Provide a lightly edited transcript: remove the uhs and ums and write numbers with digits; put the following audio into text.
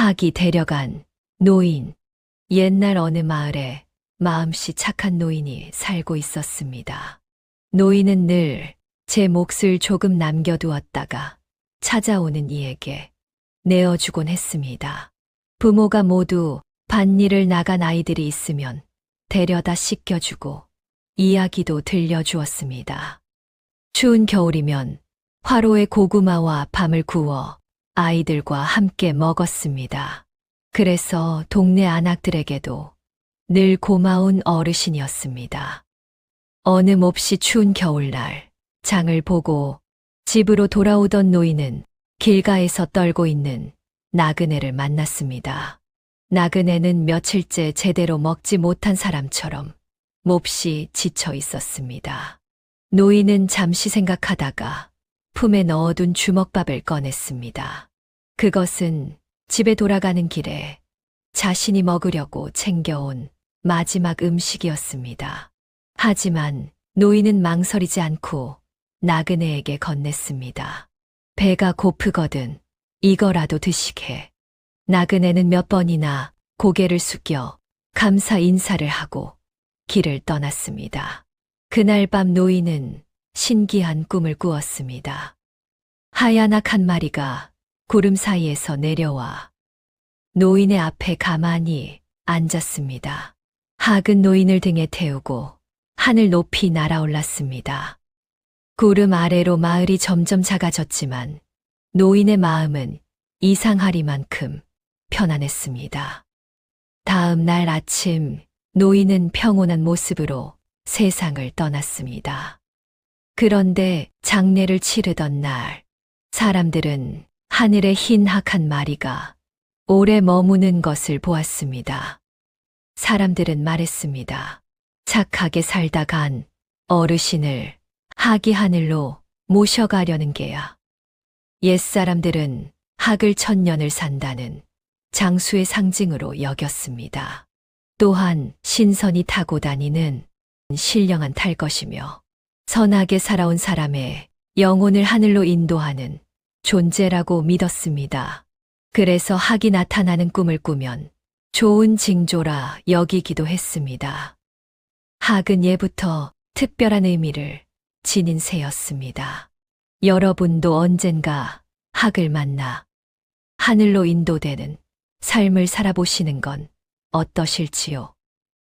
학이 데려간 노인. 옛날 어느 마을에 마음씨 착한 노인이 살고 있었습니다. 노인은 늘 제 몫을 조금 남겨두었다가 찾아오는 이에게 내어주곤 했습니다. 부모가 모두 밭일을 나간 아이들이 있으면 데려다 씻겨주고 이야기도 들려주었습니다. 추운 겨울이면 화로에 고구마와 밤을 구워 아이들과 함께 먹었습니다. 그래서 동네 아낙들에게도 늘 고마운 어르신이었습니다. 어느 몹시 추운 겨울날 장을 보고 집으로 돌아오던 노인은 길가에서 떨고 있는 나그네를 만났습니다. 나그네는 며칠째 제대로 먹지 못한 사람처럼 몹시 지쳐 있었습니다. 노인은 잠시 생각하다가 품에 넣어둔 주먹밥을 꺼냈습니다. 그것은 집에 돌아가는 길에 자신이 먹으려고 챙겨온 마지막 음식이었습니다. 하지만 노인은 망설이지 않고 나그네에게 건넸습니다. 배가 고프거든 이거라도 드시게. 나그네는 몇 번이나 고개를 숙여 감사 인사를 하고 길을 떠났습니다. 그날 밤 노인은 신기한 꿈을 꾸었습니다. 하얀 악 한 마리가 구름 사이에서 내려와 노인의 앞에 가만히 앉았습니다. 학은 노인을 등에 태우고 하늘 높이 날아올랐습니다. 구름 아래로 마을이 점점 작아졌지만 노인의 마음은 이상하리만큼 편안했습니다. 다음 날 아침 노인은 평온한 모습으로 세상을 떠났습니다. 그런데 장례를 치르던 날 사람들은 하늘에 흰 학 한 마리가 오래 머무는 것을 보았습니다. 사람들은 말했습니다. 착하게 살다 간 어르신을 학이 하늘로 모셔가려는 게야. 옛사람들은 학을 1000년을 산다는 장수의 상징으로 여겼습니다. 또한 신선이 타고 다니는 신령한 탈 것이며 선하게 살아온 사람의 영혼을 하늘로 인도하는 존재라고 믿었습니다. 그래서 학이 나타나는 꿈을 꾸면 좋은 징조라 여기기도 했습니다. 학은 예부터 특별한 의미를 지닌 새였습니다. 여러분도 언젠가 학을 만나 하늘로 인도되는 삶을 살아보시는 건 어떠실지요?